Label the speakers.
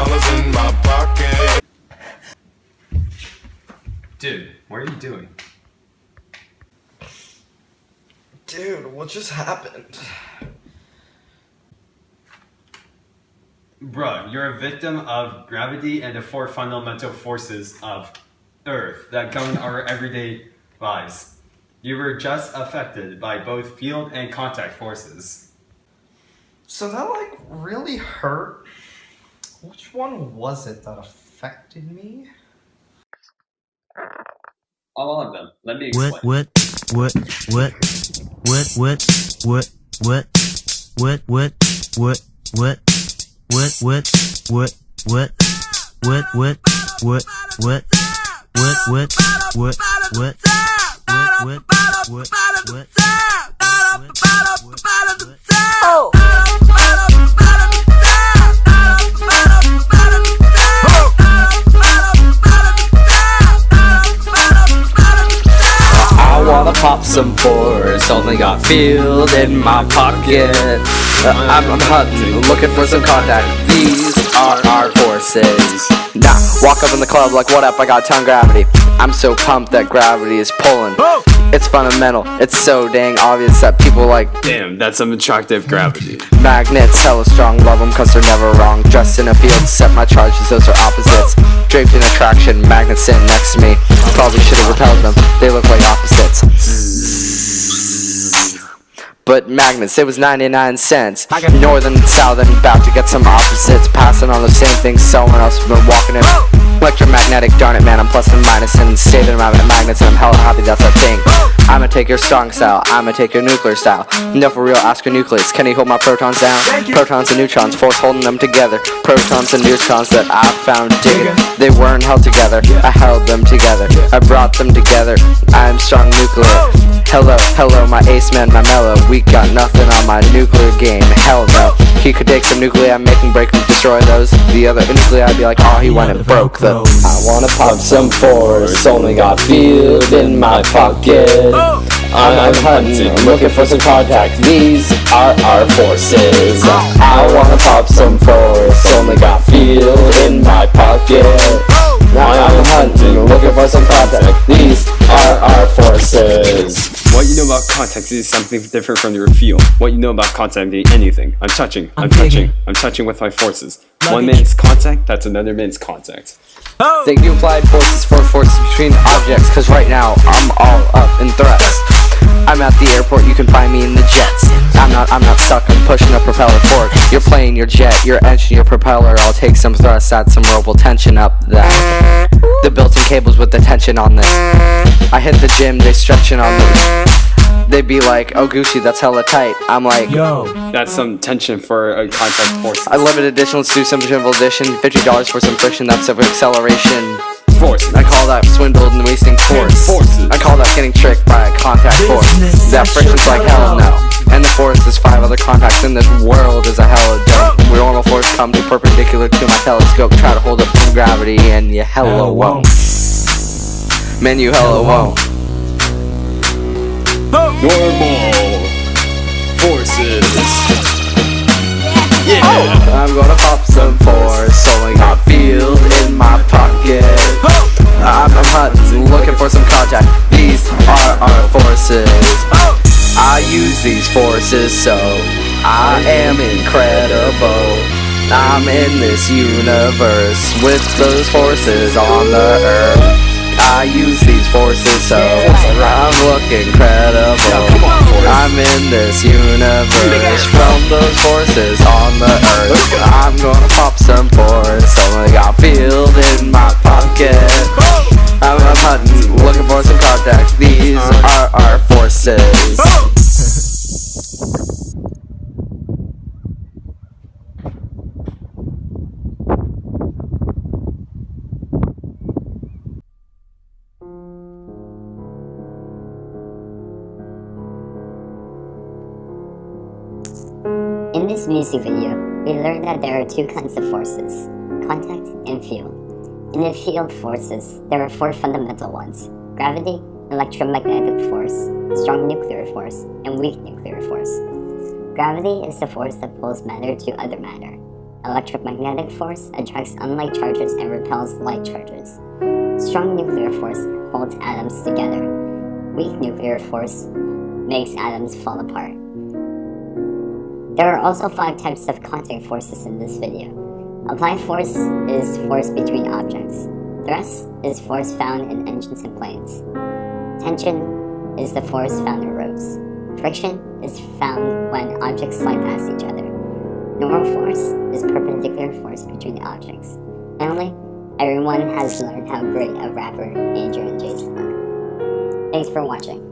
Speaker 1: $1,000 in my pocket.
Speaker 2: Dude, what are you doing?
Speaker 3: Dude, what just happened?
Speaker 2: Bruh, you're a victim of gravity and the four fundamental forces of Earth that govern our everyday lives. You were just affected by both field and contact forces.
Speaker 3: So that, like, really hurt? Which one was it that affected me?
Speaker 2: All of them. Let me explain.
Speaker 4: What?
Speaker 5: I wanna pop some fours, only got field in my pocket. I'm hunting, looking for some contact. These are our forces. Nah, walk up in the club like, what up, I got tongue gravity. I'm so pumped that gravity is pulling. It's fundamental, it's so dang obvious that people like,
Speaker 2: Damn, that's some attractive gravity.
Speaker 5: magnets, hella strong, love them cause they're never wrong. Dressed in a field, set my charges, those are opposites. Draped in attraction, magnets sitting next to me. Probably should've repelled them, they look like opposites. But magnets, it was 99 cents. Northern and southern, about to get some opposites. Passing on the same things someone else has been walking in. Electromagnetic, darn it man, I'm plus and minus and saving around with magnets and I'm hella happy that's a thing. I'ma take your strong style, I'ma take your nuclear style. No for real, ask your nucleus, can he hold my protons down? Protons and neutrons, force holding them together. Protons and neutrons that I found digging. They weren't held together, I held them together. I brought them together, I am strong nuclear. Hello, my ace man, my mellow. We got nothing on my nuclear game, hell no. He could take some nuclei, make him break and destroy those. The other nuclei, I'd be like, oh, he went and broke those. I wanna pop some force, only got field in my pocket. I'm hunting, looking for some contact. These are our forces. I wanna pop some force, only got field in my pocket. I'm hunting, looking for some contact. These are our forces.
Speaker 2: What you know about contact is something different from your feel. What you know about contact is anything. I'm touching with my forces. One man's contact, that's another man's contact.
Speaker 5: Think you applied forces for forces between objects, cause right now I'm all up in thrust. I'm at the airport, you can find me in the jets. I'm not stuck, I'm pushing a propeller forward. You're playing your jet, your engine, your propeller. I'll take some thrust, add some rope, tension up that. The built-in cables with the tension on this. I hit the gym, they stretching on this. They'd be like, oh Gucci, that's hella tight. I'm like, yo,
Speaker 2: that's some tension for a contact force.
Speaker 5: I limited edition, let's do some simple addition. $50 for some friction, that's some acceleration.
Speaker 2: Force.
Speaker 5: I call that swindled and wasting force.
Speaker 2: Forces.
Speaker 5: I call that getting tricked by a contact force. That friction's like hell no. And the force is 5 other contacts in this world is a hella dope. Where normal force come to perpendicular to my telescope. Try to hold up from gravity and you hella won't. Man, you hella won't.
Speaker 2: Normal forces. Yeah.
Speaker 5: I'm gonna pop some force, only got field in my pocket. I'm hunting, looking for some contact. These are our forces. I use these forces so I am incredible. I'm in this universe with those forces on the earth. I use these forces so I'm looking credible. I'm in this universe from those forces on the earth. I'm gonna pop some force, only got field in my pocket. I'm hunting, looking for some contact. These are our forces.
Speaker 6: In this music video, we learned that there are two kinds of forces, contact and field. In the field forces, there are 4 fundamental ones: gravity, electromagnetic force, strong nuclear force, and weak nuclear force. Gravity is the force that pulls matter to other matter. Electromagnetic force attracts unlike charges and repels like charges. Strong nuclear force holds atoms together. Weak nuclear force makes atoms fall apart. There are also 5 types of contact forces in this video. Applied force is force between objects. Thrust is force found in engines and planes. Tension is the force found in roads. Friction is found when objects slide past each other. Normal force is perpendicular force between the objects. Finally, everyone has learned how great a rapper Adrian Jason are. Thanks for watching.